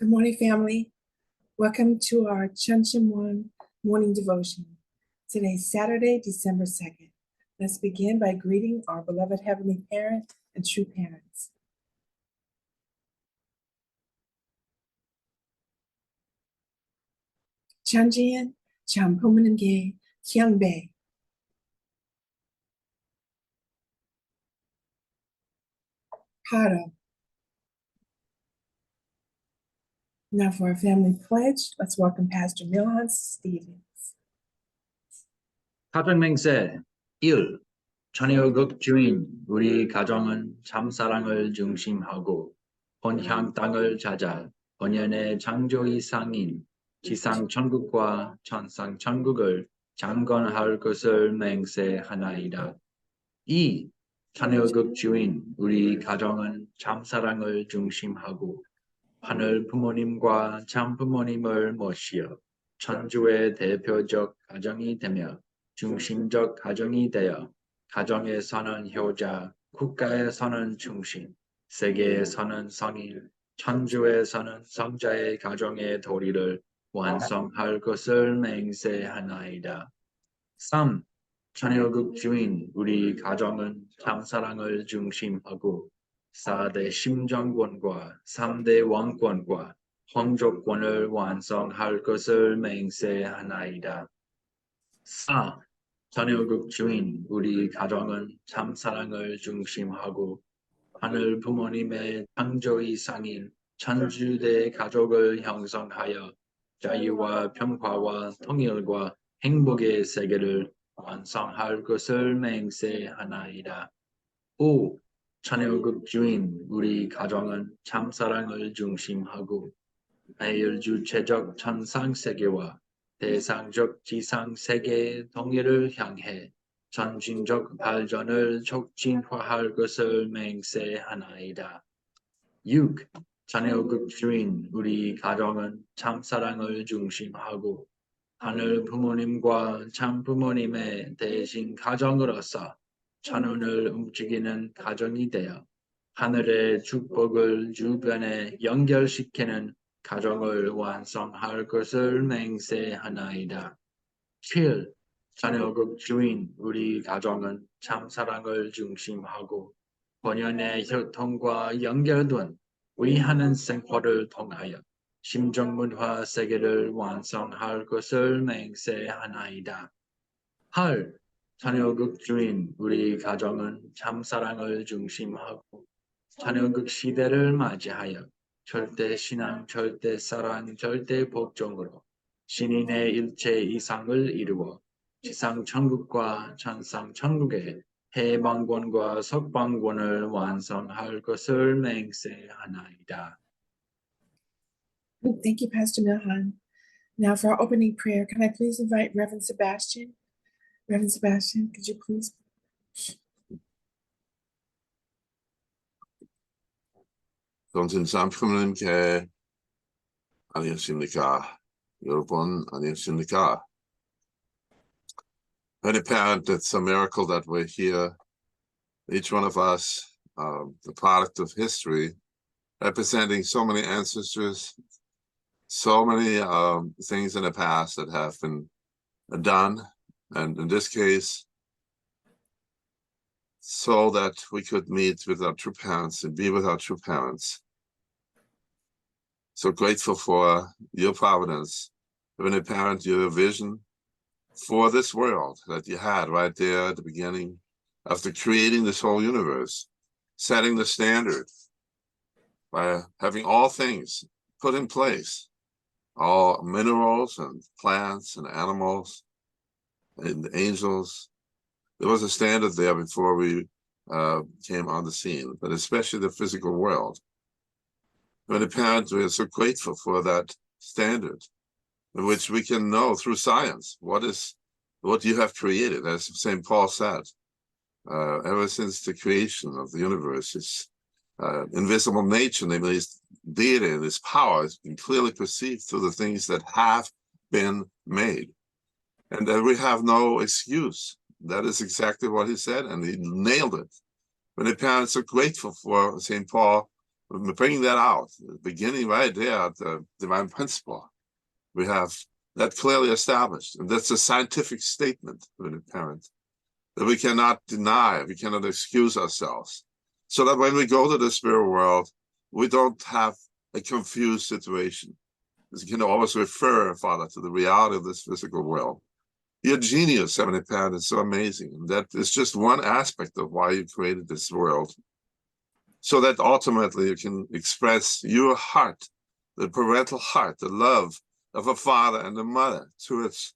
Good morning, family. Welcome to our Chuncheon Morning Devotion. Today is Saturday, December 2nd. Let's begin by greeting our beloved Heavenly Parent and true parents. Chuncheon, Champumange, Kyungbae. Hara. Now for our family pledge, let's welcome Pastor Milhan Stevens. 가정맹세 1. 천여국 주인 우리 가정은 참사랑을 중심하고 본향 땅을 찾아 본연의 창조의 상인 지상 천국과 천상 천국을 장건할 것을 맹세하나이다. 2. 천여국 주인 우리 가정은 참사랑을 중심하고 하늘 부모님과 참 부모님을 모시어 천주의 대표적 가정이 되며 중심적 가정이 되어 가정에서는 효자, 국가에서는 중심, 세계에서는 성인, 천주에서는 성자의 가정의 도리를 완성할 것을 맹세하나이다. 3. 천여국 주인 우리 가정은 참사랑을 중심하고 4대 심정권과 3대 왕권과皇族권을 완성할 것을 맹세하나이다. 4. 천여국 주인 우리 가정은 참사랑을 중심하고 하늘 부모님의 창조의 상인 천주대 가족을 형성하여 자유와 평화와 통일과 행복의 세계를 완성할 것을 맹세하나이다. 5. 천여국 주인 우리 가정은 참사랑을 중심하고 매일 주체적 천상세계와 대상적 지상세계의 통일을 향해 전진적 발전을 촉진화할 것을 맹세하나이다. 6. 천여국 주인 우리 가정은 참사랑을 중심하고 하늘 부모님과 참 부모님의 대신 가정으로서 천운을 움직이는 가정이 되어 하늘의 축복을 주변에 연결시키는 가정을 완성할 것을 맹세하나이다. 7. 천여국 주인 우리 가정은 참사랑을 중심하고 본연의 혈통과 연결된 위하는 생활을 통하여 심정문화 세계를 완성할 것을 맹세하나이다. 8. 천여국 주인 우리 가정은 참사랑을 중심하고 천여국 시대를 맞이하여 절대 신앙, 절대 사랑, 절대 복종으로 신인의 일체 이상을 이루어 지상 천국과 천상 천국의 해방권과 석방권을 완성할 것을 맹세하나이다. Thank you, Pastor Milhan. Now for our opening prayer, can I please invite Reverend Sebastian? Reverend Sebastian, could you please? 동진 쌈프님께 안녕하십니까? 여러분 안녕하십니까? Very apparent it's a miracle that we're here, each one of us, the product of history, representing so many ancestors, so many things in the past that have been done, and in this case, so that we could meet with our true parents and be with our true parents. So grateful for your providence, Heavenly Parent, your vision for this world that you had right there at the beginning, after creating this whole universe, setting the standard by having all things put in place, all minerals and plants and animals and angels. There was a standard there before we came on the scene, but especially the physical world. When the parents, we are so grateful for that standard, in which we can know through science what you have created. As St. Paul said, ever since the creation of the universe, its invisible nature, namely its deity and its power, has been clearly perceived through the things that have been made. And that we have no excuse. That is exactly what he said, and he nailed it. When the parents are grateful for St. Paul bringing that out, beginning right there at the divine principle. We have that clearly established, and that's a scientific statement of a parent that we cannot deny, we cannot excuse ourselves, so that when we go to the spirit world, we don't have a confused situation. We can always refer, Father, to the reality of this physical world. Your genius, Heavenly Parent, is so amazing, and that is just one aspect of why you created this world, so that ultimately you can express your heart, the parental heart, the love of a father and a mother to its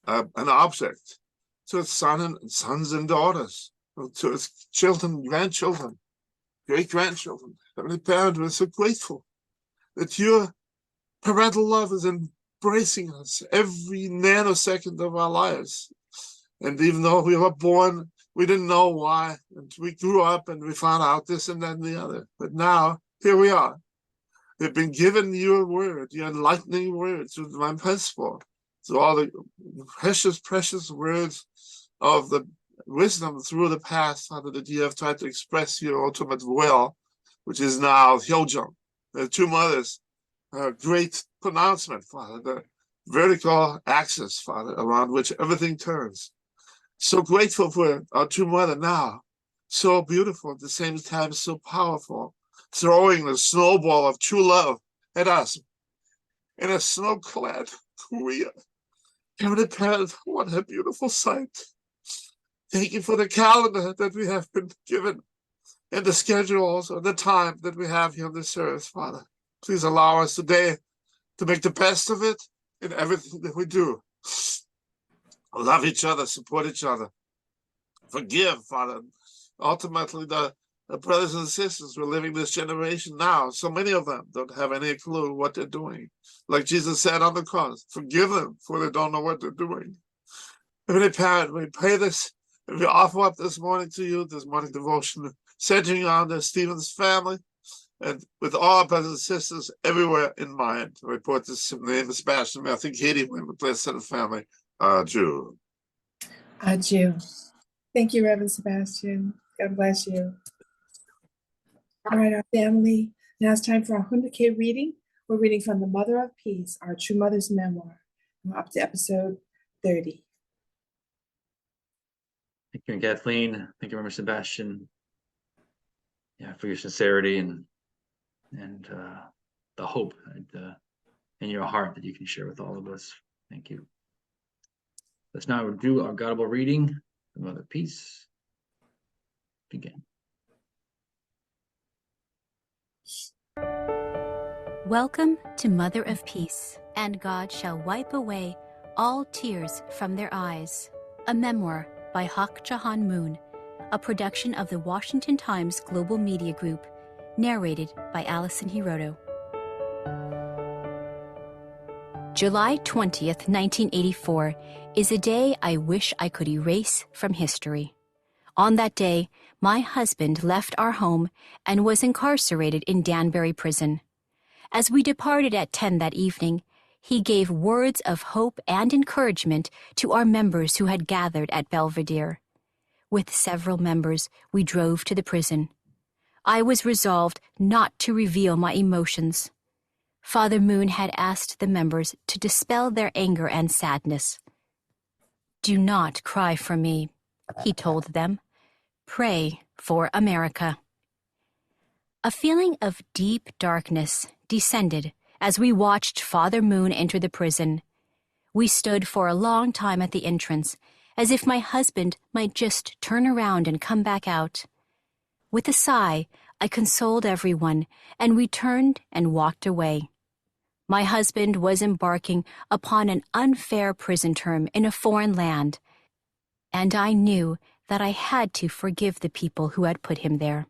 an object, to its sons and daughters, to its children, grandchildren, great-grandchildren. Heavenly Parent, we're so grateful that your parental love is embracing us every nanosecond of our lives. And even though we were born, we didn't know why, and we grew up and we found out this and that and the other. But now, here we are. We've been given your word, your enlightening word, through divine principle, through all the precious, precious words of the wisdom through the past, Father, that you have tried to express your ultimate will, which is now Hyojung, the two mothers, great pronouncement, Father, the vertical axis, Father, around which everything turns. So grateful for our two mothers now, so beautiful, at the same time so powerful, throwing the snowball of true love at us in a snow-clad Korea. Heavenly Parent, what a beautiful sight. Thank you for the calendar that we have been given and the schedules or the time that we have here on this earth, Father. Please allow us today to make the best of it in everything that we do. Love each other, support each other. Forgive, Father. Ultimately, the brothers and sisters who are living this generation now, so many of them don't have any clue what they're doing. Like Jesus said on the cross, forgive them, for they don't know what they're doing. Heavenly Parent, we pray this, and we offer up this morning to you, this morning devotion, centering on the Stevens family, and with all brothers and sisters everywhere in mind. I report this in the name of Sebastian. I think Katie went with blessed the family. Jew. Jew. Thank you, Reverend Sebastian. God bless you. All right, our family. Now it's time for our Hundake reading. We're reading from the Mother of Peace, our True Mother's Memoir. We're up to episode 30. Thank you, Kathleen. Thank you, Reverend Sebastian. Yeah, for your sincerity and the hope in your heart that you can share with all of us. Thank you. Let's now do our Godable reading. The Mother of Peace. Begin. Welcome to Mother of Peace, and God shall wipe away all tears from their eyes. A memoir by Hak Jahan Moon, a production of the Washington Times Global Media Group, narrated by Allison Hiroto. July 20th, 1984 is a day I wish I could erase from history. On that day, my husband left our home and was incarcerated in Danbury Prison. As we departed at 10 that evening, he gave words of hope and encouragement to our members who had gathered at Belvedere. With several members, we drove to the prison. I was resolved not to reveal my emotions. Father Moon had asked the members to dispel their anger and sadness. "Do not cry for me," he told them. "Pray for America." A feeling of deep darkness descended as we watched Father Moon enter the prison. We stood for a long time at the entrance, as if my husband might just turn around and come back out. With a sigh, I consoled everyone, and we turned and walked away. My husband was embarking upon an unfair prison term in a foreign land, and I knew that I had to forgive the people who had put him there.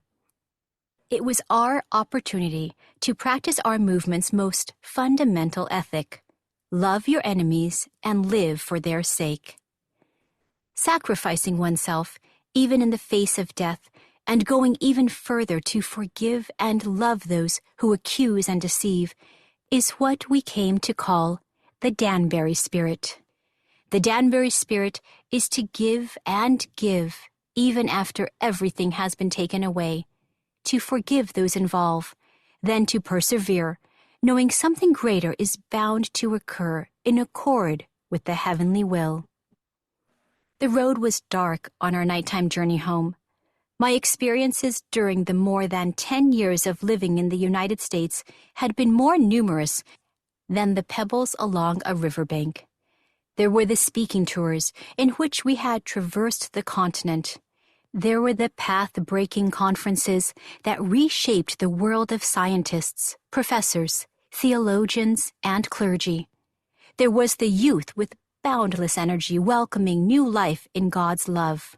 It was our opportunity to practice our movement's most fundamental ethic: love your enemies and live for their sake. Sacrificing oneself, even in the face of death, and going even further to forgive and love those who accuse and deceive, is what we came to call the Danbury Spirit. The Danbury Spirit is to give and give, even after everything has been taken away, to forgive those involved, then to persevere, knowing something greater is bound to occur in accord with the heavenly will. The road was dark on our nighttime journey home. My experiences during the more than 10 years of living in the United States had been more numerous than the pebbles along a riverbank. There were the speaking tours in which we had traversed the continent. There were the path-breaking conferences that reshaped the world of scientists, professors, theologians, and clergy. There was the youth with boundless energy welcoming new life in God's love.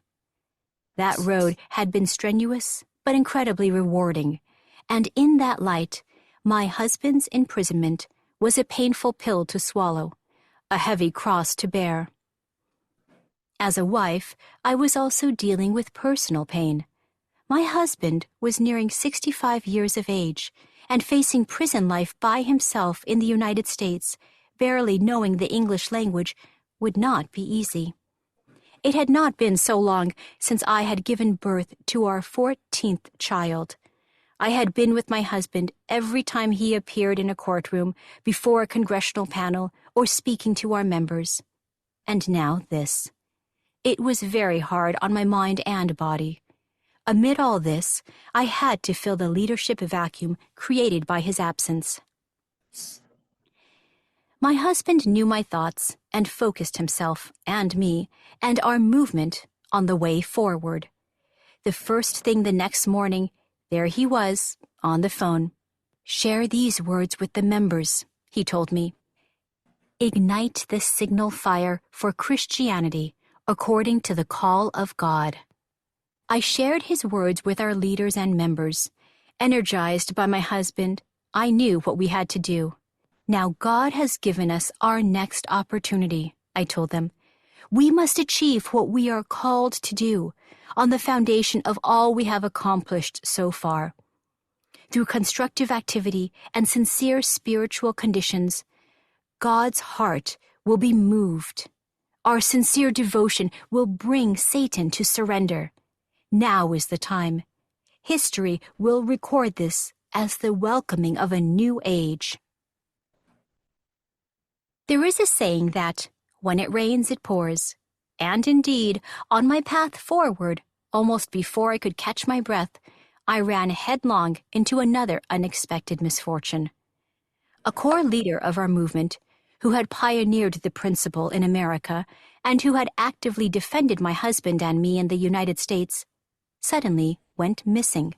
That road had been strenuous but incredibly rewarding, and in that light, my husband's imprisonment was a painful pill to swallow, a heavy cross to bear. As a wife, I was also dealing with personal pain. My husband was nearing 65 years of age and facing prison life by himself in the United States, barely knowing the English language, would not be easy. It had not been so long since I had given birth to our 14th child. I had been with my husband every time he appeared in a courtroom, before a congressional panel, or speaking to our members. And now this. It was very hard on my mind and body. Amid all this, I had to fill the leadership vacuum created by his absence. My husband knew my thoughts and focused himself, and me, and our movement on the way forward. The first thing the next morning, there he was, on the phone. "Share these words with the members," he told me. "Ignite the signal fire for Christianity according to the call of God." I shared his words with our leaders and members. Energized by my husband, I knew what we had to do. "Now God has given us our next opportunity," I told them. "We must achieve what we are called to do on the foundation of all we have accomplished so far. Through constructive activity and sincere spiritual conditions, God's heart will be moved. Our sincere devotion will bring Satan to surrender. Now is the time. History will record this as the welcoming of a new age." There is a saying that, when it rains, it pours. And indeed, on my path forward, almost before I could catch my breath, I ran headlong into another unexpected misfortune. A core leader of our movement, who had pioneered the principle in America and who had actively defended my husband and me in the United States, suddenly went missing.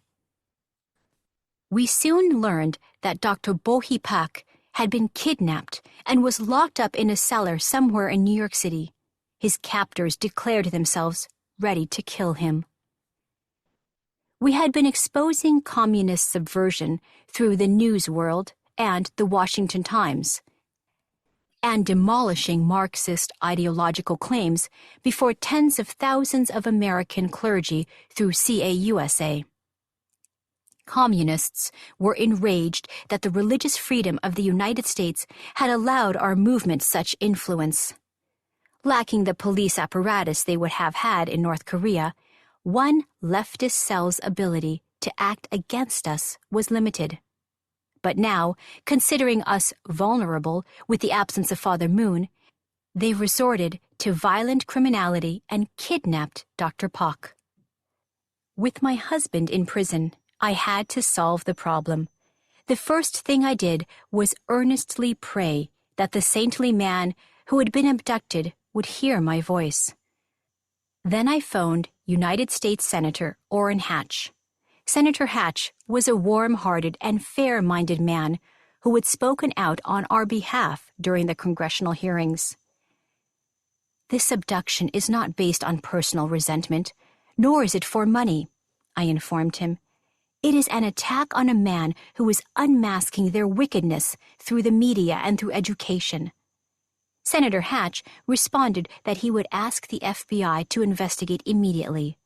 We soon learned that Dr. Bohi Pak had been kidnapped and was locked up in a cellar somewhere in New York City. His captors declared themselves ready to kill him. We had been exposing communist subversion through the news world and the Washington Times, and demolishing Marxist ideological claims before tens of thousands of American clergy through CAUSA. Communists were enraged that the religious freedom of the United States had allowed our movement such influence. Lacking the police apparatus they would have had in North Korea, one leftist cell's ability to act against us was limited. But now, considering us vulnerable with the absence of Father Moon, they resorted to violent criminality and kidnapped Dr. Pak. With my husband in prison, I had to solve the problem. The first thing I did was earnestly pray that the saintly man who had been abducted would hear my voice. Then I phoned United States Senator Orrin Hatch. Senator Hatch was a warm-hearted and fair-minded man who had spoken out on our behalf during the congressional hearings. "This abduction is not based on personal resentment, nor is it for money," I informed him. "It is an attack on a man who is unmasking their wickedness through the media and through education." Senator Hatch responded that he would ask the FBI to investigate immediately.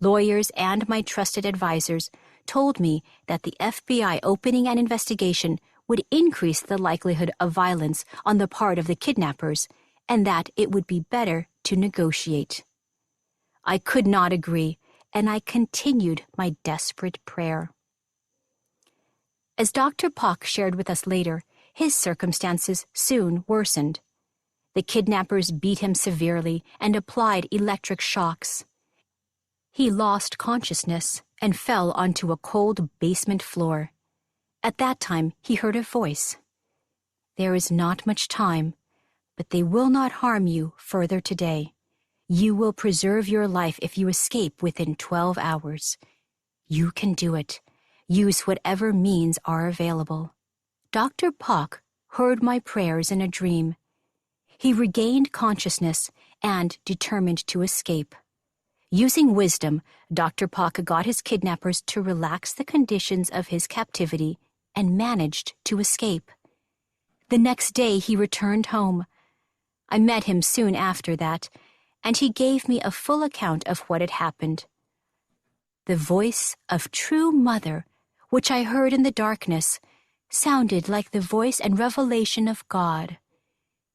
Lawyers and my trusted advisors told me that the FBI opening an investigation would increase the likelihood of violence on the part of the kidnappers, and that it would be better to negotiate. I could not agree, and I continued my desperate prayer. As Dr. Pock shared with us later, his circumstances soon worsened. The kidnappers beat him severely and applied electric shocks. He lost consciousness and fell onto a cold basement floor. At that time, he heard a voice. "There is not much time, but they will not harm you further today. You will preserve your life if you escape within 12 hours. You can do it. Use whatever means are available." Dr. Pock heard my prayers in a dream. He regained consciousness and determined to escape. Using wisdom, Dr. Pock got his kidnappers to relax the conditions of his captivity and managed to escape. The next day he returned home. I met him soon after that, and he gave me a full account of what had happened. The voice of true mother, which I heard in the darkness, sounded like the voice and revelation of God.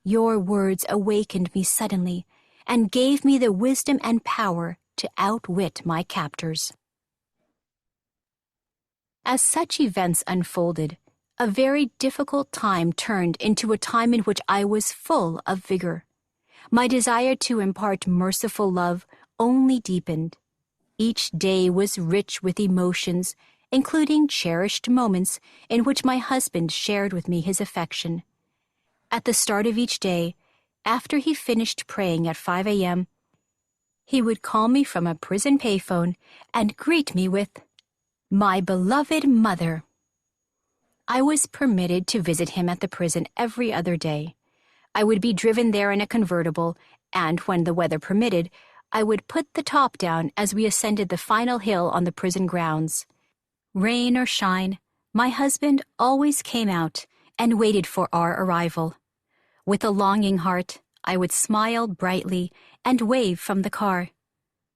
Your words awakened me suddenly and gave me the wisdom and power to outwit my captors. As such events unfolded, a very difficult time turned into a time in which I was full of vigor. My desire to impart merciful love only deepened. Each day was rich with emotions, including cherished moments in which my husband shared with me his affection. At the start of each day, after he finished praying at 5 a.m., he would call me from a prison payphone and greet me with, "My beloved mother." I was permitted to visit him at the prison every other day. I would be driven there in a convertible, and when the weather permitted, I would put the top down as we ascended the final hill on the prison grounds. Rain or shine, my husband always came out and waited for our arrival. With a longing heart, I would smile brightly and wave from the car.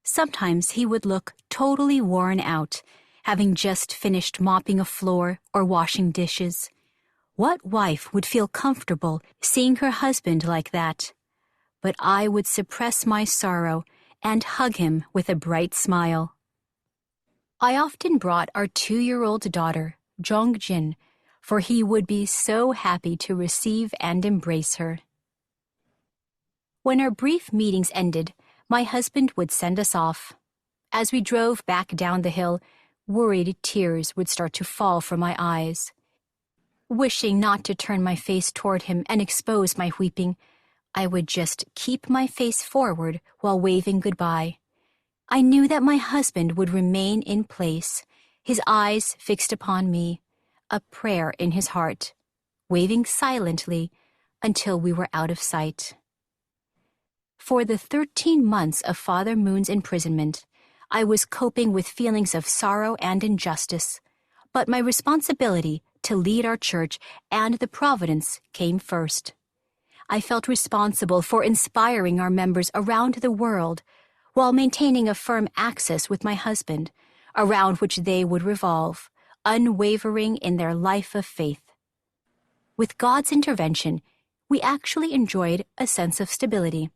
Sometimes he would look totally worn out, having just finished mopping a floor or washing dishes. What wife would feel comfortable seeing her husband like that? But I would suppress my sorrow and hug him with a bright smile. I often brought our 2-year-old daughter, Jongjin, for he would be so happy to receive and embrace her. When our brief meetings ended, my husband would send us off. As we drove back down the hill, worried tears would start to fall from my eyes. Wishing not to turn my face toward him and expose my weeping, I would just keep my face forward while waving goodbye. I knew that my husband would remain in place, his eyes fixed upon me, a prayer in his heart, waving silently until we were out of sight. For the 13 months of Father Moon's imprisonment, I was coping with feelings of sorrow and injustice, but my responsibility to lead our church and the providence came first. I felt responsible for inspiring our members around the world while maintaining a firm axis with my husband, around which they would revolve, unwavering in their life of faith. With God's intervention, we actually enjoyed a sense of stability.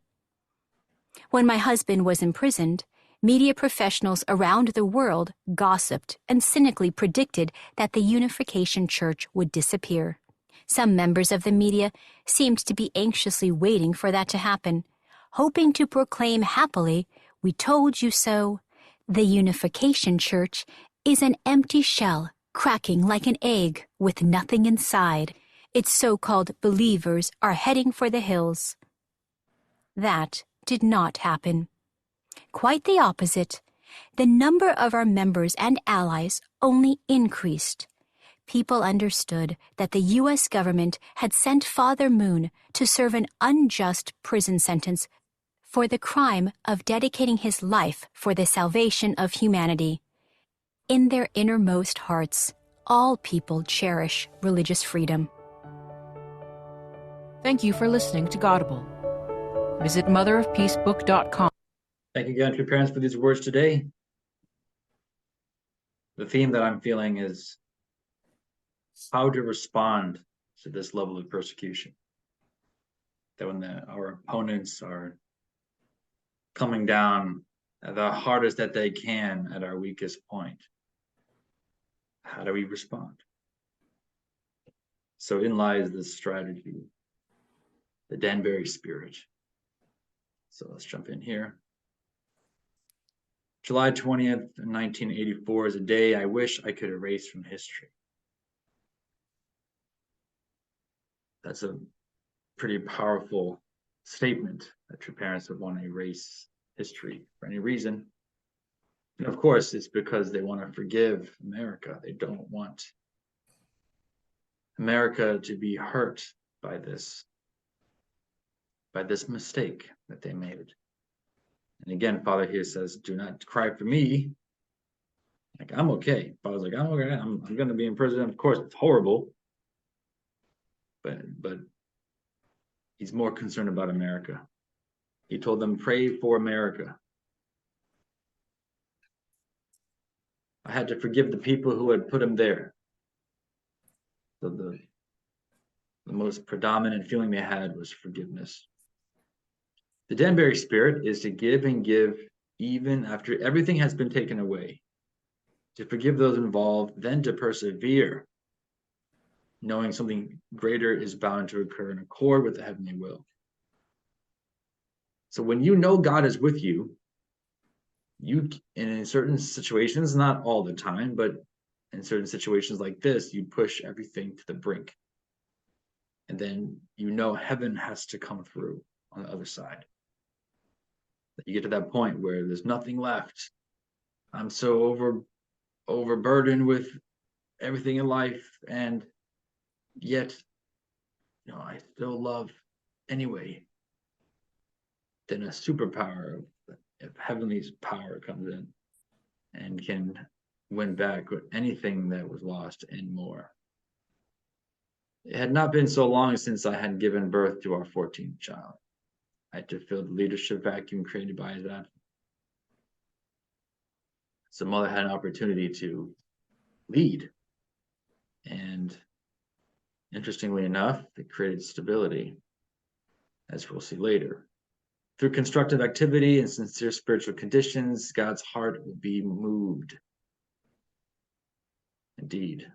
When my husband was imprisoned, media professionals around the world gossiped and cynically predicted that the Unification Church would disappear. Some members of the media seemed to be anxiously waiting for that to happen, hoping to proclaim happily, "We told you so." The Unification Church is an empty shell, cracking like an egg with nothing inside. Its so-called believers are heading for the hills. That did not happen. Quite the opposite. The number of our members and allies only increased. People understood that the U.S. government had sent Father Moon to serve an unjust prison sentence for the crime of dedicating his life for the salvation of humanity. In their innermost hearts, all people cherish religious freedom. Thank you for listening to Godable. Visit motherofpeacebook.com. Thank you, God, for your parents for these words today. The theme that I'm feeling is how to respond to this level of persecution. That when our opponents are coming down the hardest that they can at our weakest point, how do we respond? So in lies this strategy, the Danbury spirit. So let's jump in here. July 20th, 1984 is a day I wish I could erase from history. That's a pretty powerful statement that true parents would want to erase history for any reason. And of course, it's because they want to forgive America. They don't want America to be hurt by this mistake that they made. And again, Father here says, do not cry for me. Like, I'm okay. Father's like, I'm okay. I'm going to be in prison. Of course, it's horrible. But he's more concerned about America. He told them, pray for America. I had to forgive the people who had put him there. So the most predominant feeling they had was forgiveness. The Danbury spirit is to give and give even after everything has been taken away, to forgive those involved, then to persevere, knowing something greater is bound to occur in accord with the heavenly will. So when you know God is with you, and in certain situations, not all the time, but in certain situations like this, you push everything to the brink. And then you know heaven has to come through on the other side. You get to that point where there's nothing left. I'm so overburdened with everything in life, and yet, I still love anyway. Then a superpower of heavenly power comes in and can win back anything that was lost and more. It had not been so long since I had given birth to our 14th child. I had to fill the leadership vacuum created by his absence. So mother had an opportunity to lead. And interestingly enough, it created stability, as we'll see later. Through constructive activity and sincere spiritual conditions, God's heart will be moved. Indeed.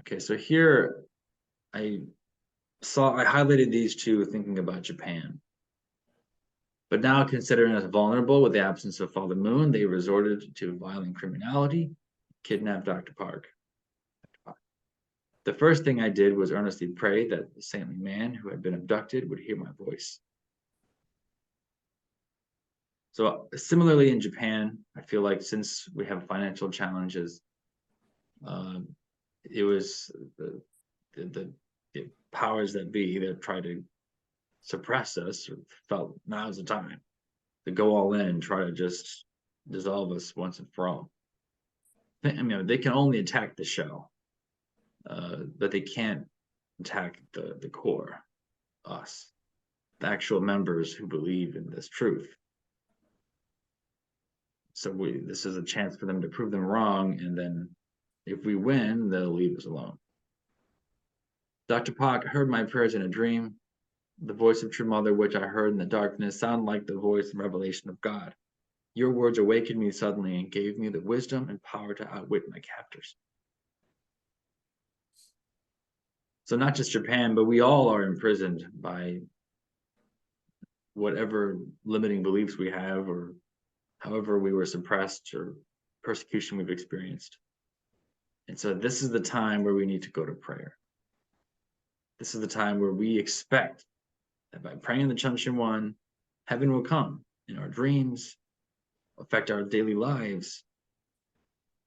Okay, so here I highlighted these two thinking about Japan. But now, considering us vulnerable with the absence of Father Moon, they resorted to violent criminality, kidnapped Dr. Park. The first thing I did was earnestly pray that the saintly man who had been abducted would hear my voice. So similarly in Japan, I feel like since we have financial challenges, it was the powers that be that tried to suppress us, or felt now's the time to go all in and try to just dissolve us once and for all. I mean, they can only attack the shell, but they can't attack the core, us, the actual members who believe in this truth. So this is a chance for them to prove them wrong, and then if we win, they'll leave us alone. Dr. Park heard my prayers in a dream. The voice of True Mother, which I heard in the darkness, sounded like the voice and revelation of God. Your words awakened me suddenly and gave me the wisdom and power to outwit my captors. So not just Japan, but we all are imprisoned by whatever limiting beliefs we have, or however we were suppressed or persecution we've experienced. And so this is the time where we need to go to prayer. This is the time where we expect that by praying the Chuncheon One, heaven will come in our dreams, affect our daily lives.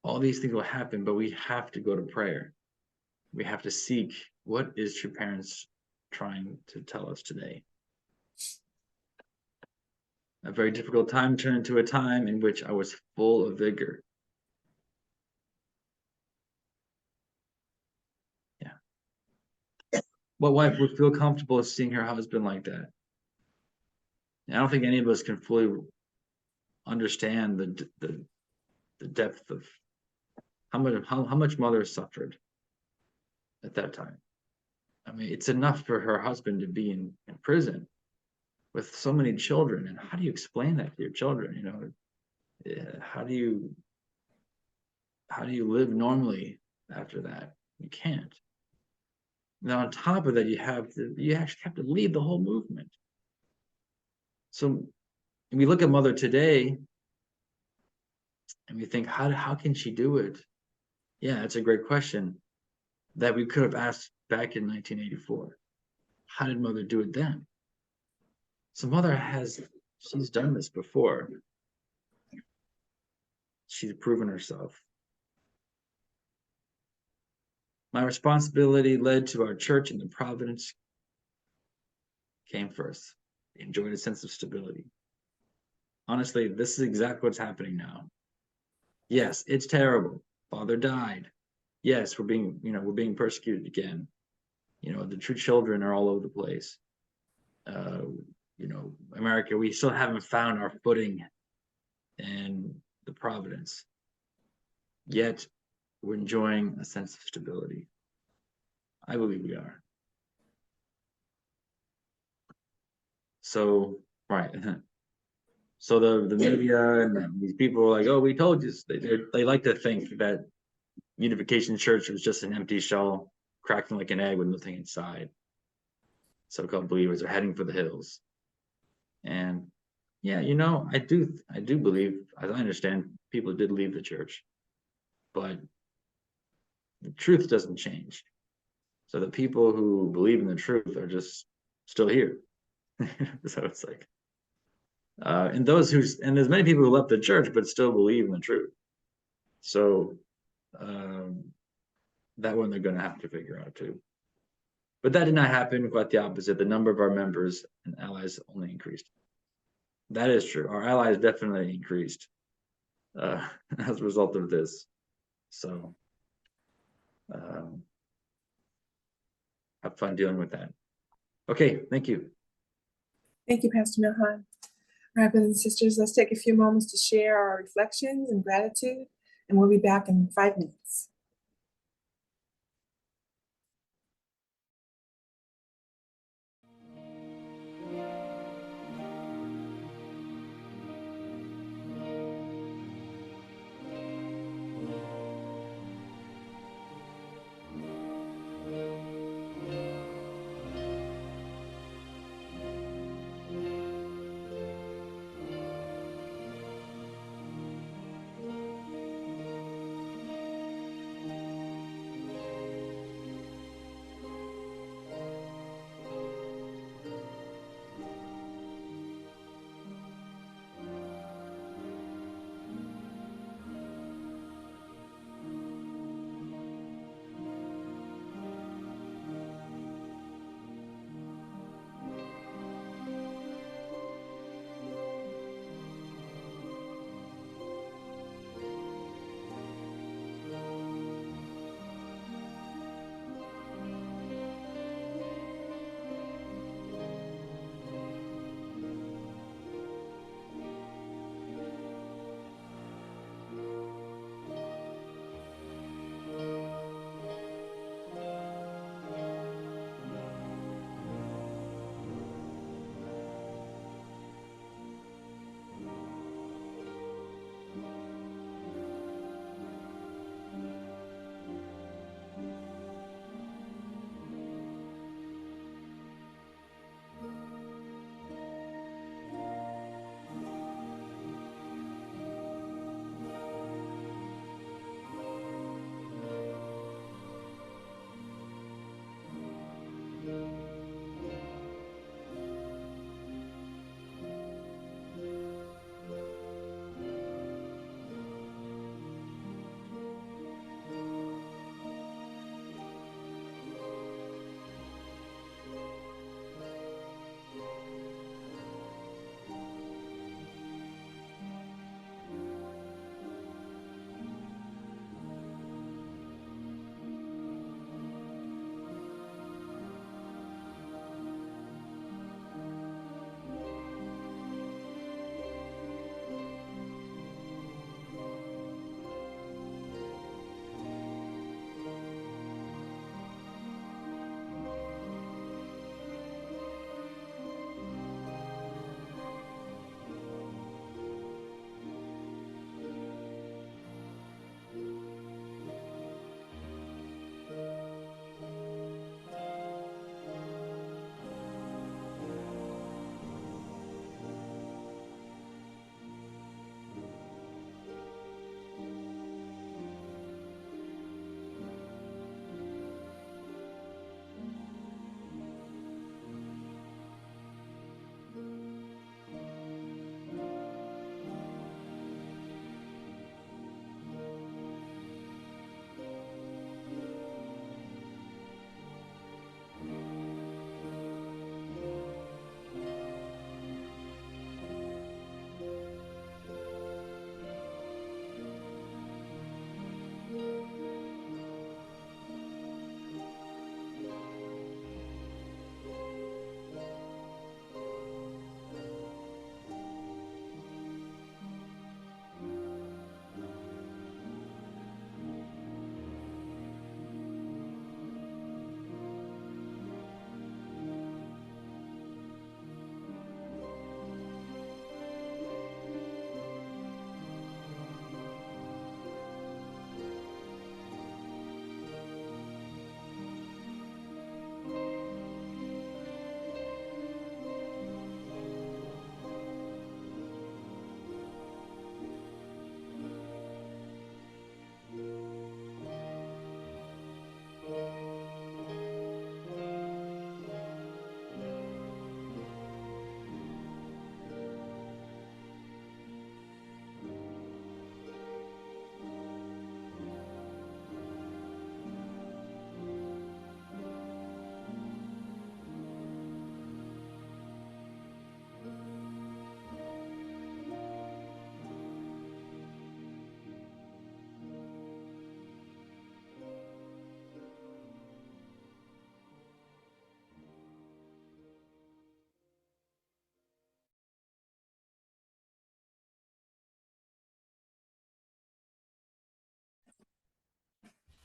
All these things will happen, but we have to go to prayer. We have to seek, what is True Parents trying to tell us today? A very difficult time turned into a time in which I was full of vigor. Yeah. What wife would feel comfortable seeing her husband like that? I don't think any of us can fully understand the depth of how much mother suffered at that time. I mean, it's enough for her husband to be in prison with so many children. And how do you explain that to your children? How do you live normally after that. You can't. Now, on top of that, you actually have to lead the whole movement. So we look at Mother today and we think, how can she do it? Yeah, that's a great question that we could have asked back in 1984. How did Mother do it then? So Mother she's done this before. She's proven herself. My responsibility led to our church, and the providence came first. I enjoyed a sense of stability. Honestly, this is exactly what's happening now. Yes, it's terrible. Father died. Yes, we're being persecuted again. The true children are all over the place. America, we still haven't found our footing in the providence. Yet we're enjoying a sense of stability. I believe we are. So, right. So the media and these people are like, oh, we told you. They like to think that Unification Church was just an empty shell, cracking like an egg with nothing inside. So-called believers are heading for the hills. And yeah, I do believe, as I understand, people did leave the church, but the truth doesn't change. So the people who believe in the truth are just still here. So it's like, and there's many people who left the church but still believe in the truth. So that one they're going to have to figure out too. But that did not happen. Quite the opposite. The number of our members and allies only increased. That is true. Our allies definitely increased as a result of this. So have fun dealing with that. Okay, thank you. Thank you, Pastor Milhan. All right, brothers and sisters, let's take a few moments to share our reflections and gratitude, and we'll be back in 5 minutes.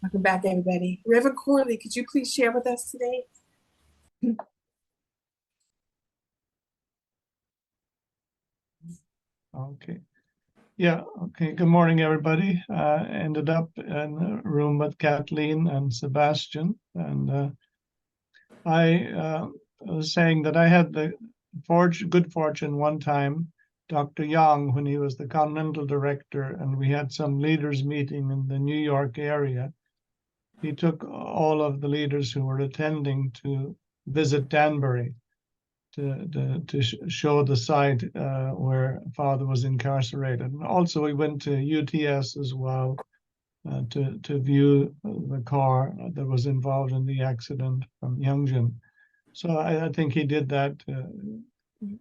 Welcome back, everybody. Reverend Corley, could you please share with us today? Okay. Yeah. Okay. Good morning, everybody. Ended up in a room with Kathleen and Sebastian, and I was saying that I had the good fortune one time, Dr. Young, when he was the Continental Director, and we had some leaders meeting in the New York area. He took all of the leaders who were attending to visit Danbury to show the site where Father was incarcerated. And also we went to UTS as well to view the car that was involved in the accident from Youngjin. So I think he did that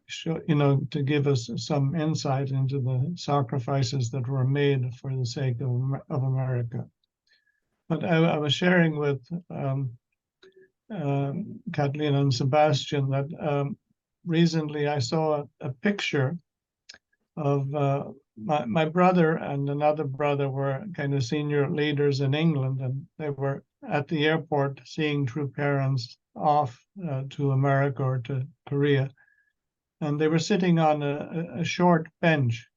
show, to give us some insight into the sacrifices that were made for the sake of America. But I was sharing with Kathleen and Sebastian that recently I saw a picture of my brother and another brother were kind of senior leaders in England, and they were at the airport seeing True Parents off to America or to Korea, and they were sitting on a short bench.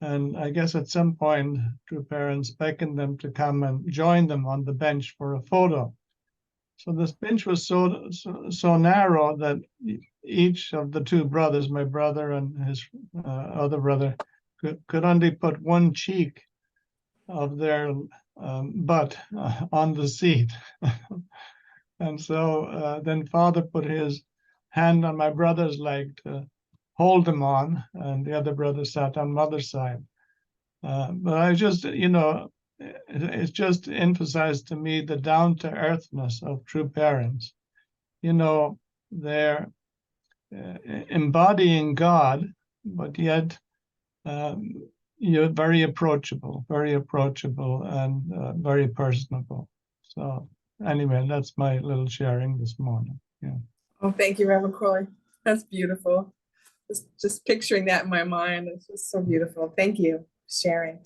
And I guess at some point, True Parents beckoned them to come and join them on the bench for a photo. So this bench was so narrow that each of the two brothers, my brother and his other brother, could only put one cheek of their butt on the seat. And so then Father put his hand on my brother's leg to hold him on, and the other brother sat on Mother's side. But I just, it's just emphasized to me the down-to-earthness of True Parents. They're embodying God, but yet you're very approachable, and very personable. So anyway, that's my little sharing this morning. Yeah. Oh, thank you, Reverend Corley. That's beautiful. Just picturing that in my mind. It's just so beautiful. Thank you for sharing.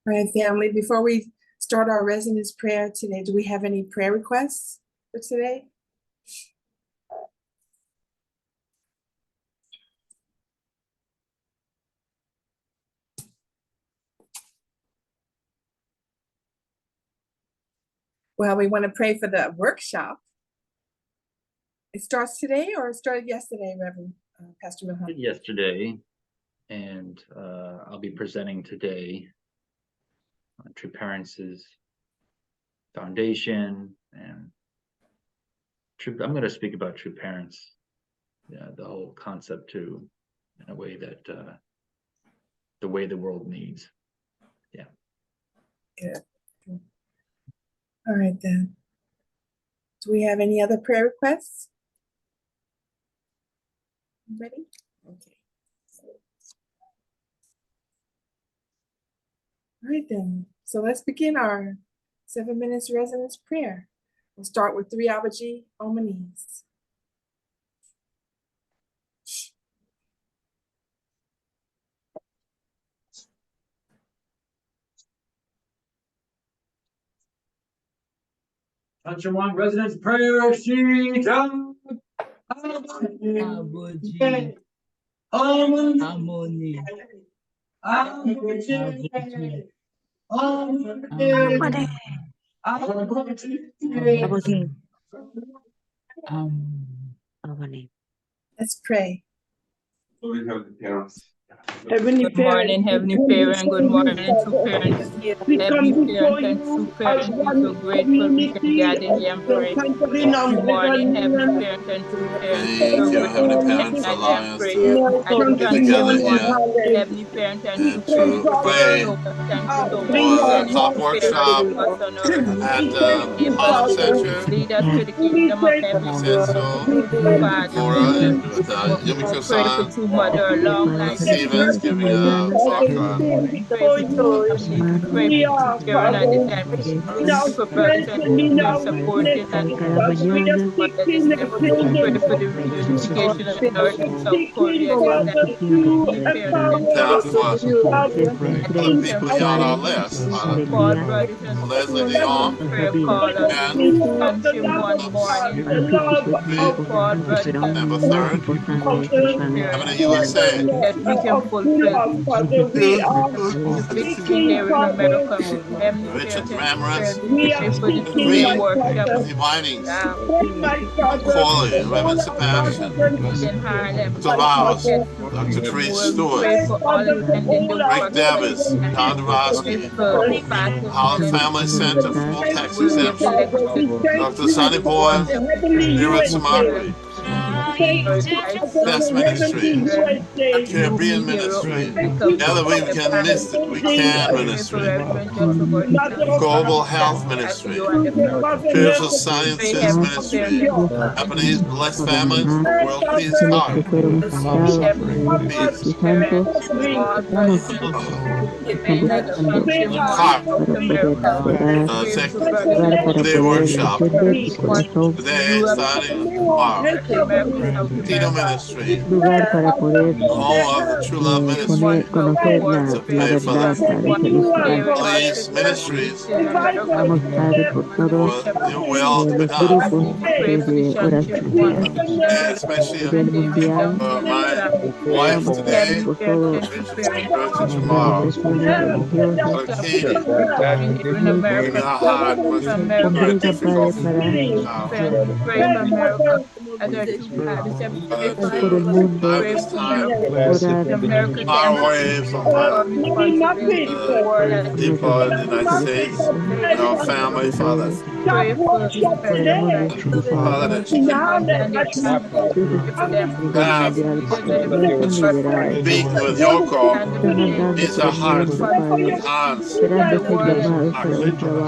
All right, family, before we start our resonance prayer today, do we have any prayer requests for today? Well, we want to pray for the workshop. It starts today or it started yesterday, Reverend Pastor Milhan? Yesterday, and I'll be presenting today on True Parents' foundation, and I'm going to speak about True Parents, the whole concept too, in a way that the way the world needs. Yeah. All right then. Do we have any other prayer requests? Ready? Okay. All right then. So let's begin our 7 minutes resonance prayer. We'll start with 3 Abaji Omanis. Country One Residence Prayer Sheet. Abuji, Harmony. harmony, Abuji. harmony, harmony. Let's pray. Heavenly Good morning, Heavenly Parent. Good morning, True Parents. we come Heavenly before Parent and you True as Parents, we're one so grateful we can community gather of here and the pray. country This and morning, Heavenly Britain. Parent and True Parents, we're Thank so you, Heavenly grateful we can Parent, for gather here and allowing us pray to at the get Country Country together morning, One. here Hallelujah. Heavenly Parent and We True and pray, Parents, to we Father, just pray show us thank you so bring much for for the our sending top True hearts Parents workshop to us before on earth. at we thank you, Harlem Father. Center. Lead us to the kingdom of You heaven. said so, Father, Laura, and with pray for Yumiko-san, true mother, long life and Stevens giving a talk on pray for true family. Pray for true parent at the time of need. Pray for brothers and sisters supporting and true mother at this time. Thank Pray you for for the brothers and reunification of sisters the in North this and world. South Korea at this time. Need parents and that children. for Support and pray other Education people for here on the our need. list, Father Call support brothers and Leslie sisters on the Dion prayer call on and Sunshine one morning. Call brothers and December sisters 3rd, prayer having a USA. that we can fulfill the victory here in America. Heavenly Richard Parent and Ramirez, parent, we pray for the two Green, workshop Timothy Winings, um, Macaulay, Reverend Sebastian, in Harlem. Dr. Rouse, And to Dr. them Creed more, we Stewart, pray for all the land in the Rick work for Davis, and John pray Dvorsky, for Pastor Holland William Family Center, full tax will give the exemption, legacy Dr. Sonny all Boy, the Spirit children. Samari, I Success see Ministry, children, Caribbean new hero, Ministry. become Together we the can past. miss it. We can Pray for ministry. Reverend Joshua Gordon Global and Health Pastor Ministry, and the family. Spiritual Pray Sciences heavenly parent Ministry, and Japanese blessed families for world peace heart, for long heavenly suffering. peace, parent, all brothers and sisters that function one heart, South America. Pray tech, for brothers and day workshop, one today Europe, starting tomorrow, Latin America, South Tito America. Ministry, Pray home of the True Love Ministry, one South war, to pray pray for the one area Middle God East security ministries, in America. for Bishop your will to be done, pray for the sonship one and especially and David Young for and his my family. wife today, Heavenly parent and Rachel parent, birthday Lord, grant tomorrow, us wisdom. for stop Katie, here in giving America. her heart Pray was for very America. difficult Parents, we pray for America as our two fathers have prayed for us. to have Pray this for time America. Bless America far can away from our responsibility to the war pray that for people in the Japan. United States and our family, Father. pray for the Our president true Father, Father, that you can and their family. you Pray for them. have Children and the are the speaking Lord, with your call and the Lord, place means our deal heart, with the responsibility hands, in the war issues that of hearts. religion.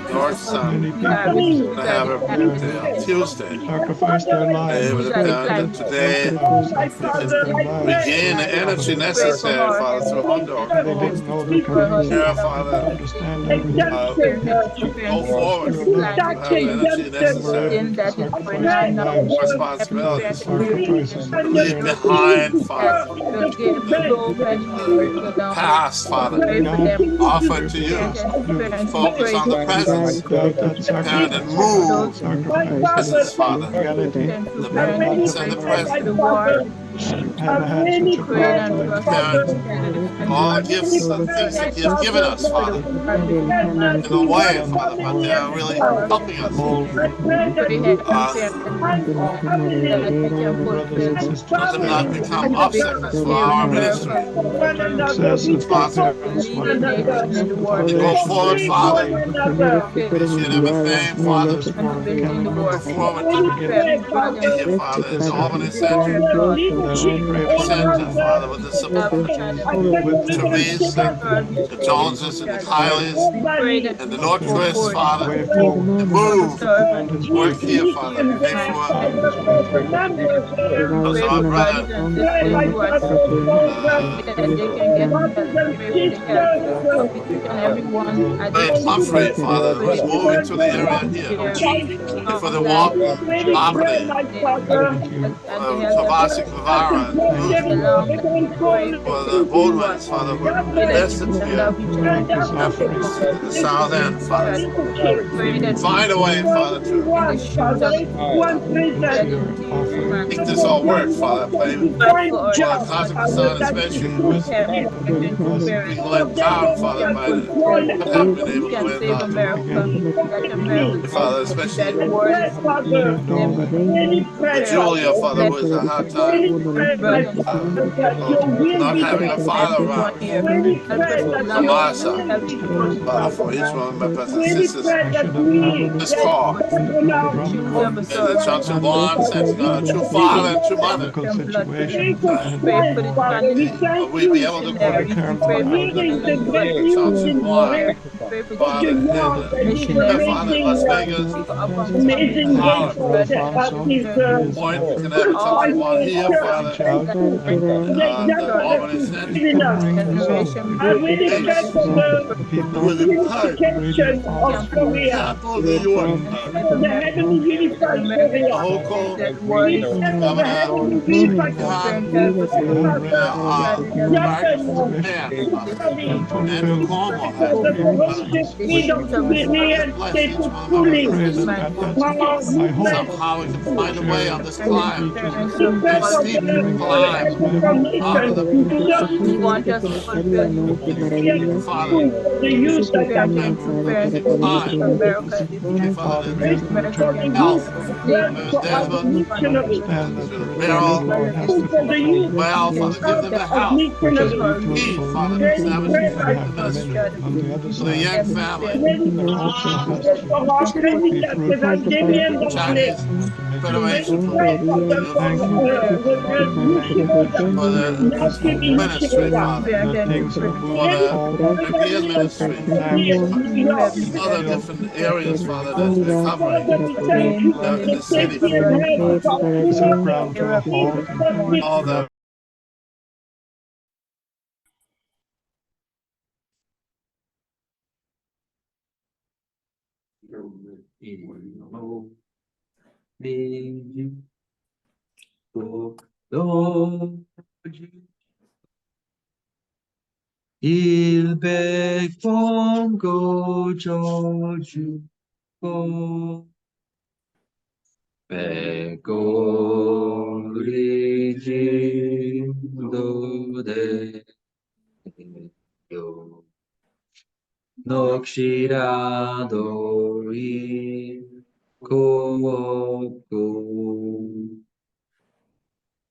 Lord's son, Many we have people issues to at have the her time. birthday on Tuesday. sacrifice their Able lives, to Issues at the parent climate that help today others you sacrifice can their lives regain the for energy the pray for necessary, our Father, to endure. and they didn't know they're for coming husband here. Here, of They didn't Father, understand everything. parents and go parents But forward, through love, climate have the change energy they were necessary, able in to that is going sacrifice their on now. lives, Every parent responsibilities, and sacrifices to of leave children. behind, that Father, will give so many years to down. past, Father, Pray for God, them. offer do to the you, Parents best and to do. parents, we focus pray on the presence, Without that parent and sacrifice, for without those that move sacrifice, presence, Father, reality and two the would parents, not we have presence and pray the occurred. for the present, war Hadn't had such a Ukraine and powerful Russia influence parent, in the that world. is going all on. the gifts and things that you've given us, For the Father, war between in a way, Again, Father, but they Lord, are really Russia helping us. hold pray heavenly Uh, parents that we can our brothers fulfill and let sisters them not there become the obstacles victory for here in our the America. ministry. success of their To Responsible. parents, lead the whatever nation in the war We go foundation forward, they Father. laid Place you in everything, for Father. this and war building can the Look war. move forward to to For begin every brother be here, to Father, in this the Albany happen. Center. God So pray The for center, them, Father, with the have support had be a with them, Therese and God we the show Joneses and the child. Kylies We pray that and we the can help go them Nordquist, forth find a Father, way forward to to move, serve on this work way, here, Father, here to make and sure on this way forward. we those pray our for brothers brother, and sisters who are sick that they can get help. Pray for the health of each and every one at this Wayne Humphrey, time. Father, Pray who's moving to the area here, their for the long life Walton property, Thank you. and the for health of Tabasi Kvara and Thank the Newton, you. long life. Pray for for the everyone. Bowmans, Father, who Pray that you invested can here love each and Make this in offering. the South End, Father. child. Pray that we Find a way, Father, to in the shoes of Into that is your dear offering. man. make this all work, Father. Pray Fight for our for God. Kazakhstan Give especially, them wisdom. Parents Give and them being blessings. parents. let down, We Father, can by the fulfill. what have been We able to can end save up. To America. begin That America can Father, change. That especially the world is to know them that for parents Julia, Father, let who has a hard time pray, my Father, that your will Not be having a done. father around. We pray that For your Martha, will be done, Father, Father for each God. one of my brothers and We sisters, pray I that should have we added this get call, in God the on book our from knees. may the Father Johnson God, bonds Matthew that and we a true see father and about true God, mother, medical situation Jesus and Christ, more Father. like We thank we be you able to more go terrible for out of healing it. the great news Johnson in Bond, Jamaica of the Father, young and his Father in Las amazing, Vegas, amazing Power, effort at Alfonso, his his point we can have a efforts Johnson Bond final here, to Father, reach out the the example that Albany he's Center, giving to us. bring results, And we declare Ace, for to people, with the Pike, radio unification of falls for Korea, Capital New York, for the heavenly unified the Korea. whole call, We declare for the Governor heavenly showing unified them Korea. Khan, they have Congressman Japan, Man, Father, and Andrew fulfill Cuomo has, the their Father, courageous blessings for freedom to be just bless each reinstated one of my I brothers fully. and pray sisters. that Our my hope movement, Somehow we can is find a way on shared this with climb, teachers declare this for steep hearing for it the climb, as heavenly my hope Father, commission that to we shut Father, school for the youth that are have time. Pray, Father, Father, that give them for eternal the life. youth health, as well from his for desert To missionaries. understand that to the the return of the barrel, Lord has to For take the place, youth well, in Father, give them Father the as health, which is missionaries. need, beautiful Father, to We establish pray the that have the the ministry. mission. On the other For the side, Yang family, there also has to for our be president, fruitful President Damien Dominic. Chinese to make it We Federation fruitful. for pray for the Thank you, thank you missionaries that for for the your not to be wisdom ministry, missionaries. Father, that things are for moving the forward. Caribbean ministry, Thanks New York. other still different areas, Father, to that they're covering Father, we thank you for in the the city, safety Father. and health for put the whomever ground to a is halt and All sick. the Il 백fongo 저주고 백골이진도대요 넋이라도 잃고 없고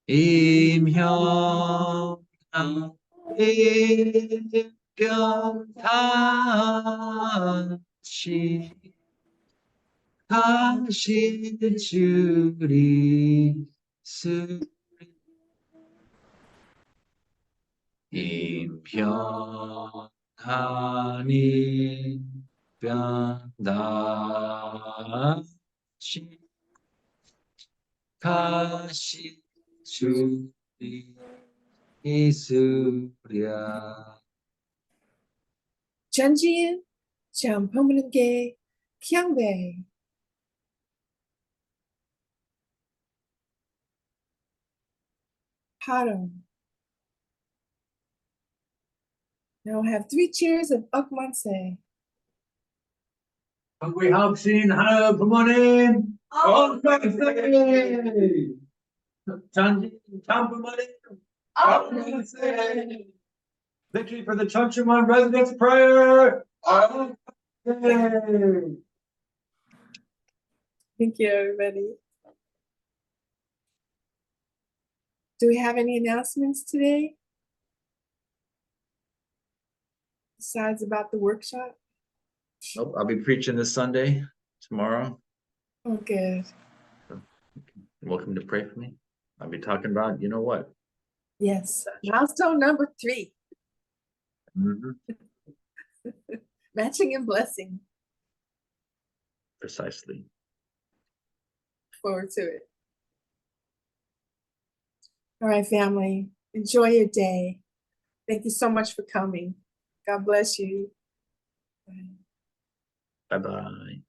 임형아 일병 다시 줄이 쓰리 임평하니 변다시 다시 줄이 있으랴. Chunjian, Champomenge, Kyangbe. Paro. Now I have 3 cheers of Ukmanse. We have seen how bumonin. Oh, victory for the Chunchaman residents prayer. Thank you, everybody. Do we have any announcements today? Besides about the workshop? Nope, I'll be preaching this Sunday, tomorrow. Oh, good. Welcome to pray for me. I'll be talking about, you know what? Yes. Milestone number 3. Matching and blessing. Precisely. Forward to it. All right, family. Enjoy your day. Thank you so much for coming. God bless you. Bye. Bye-bye.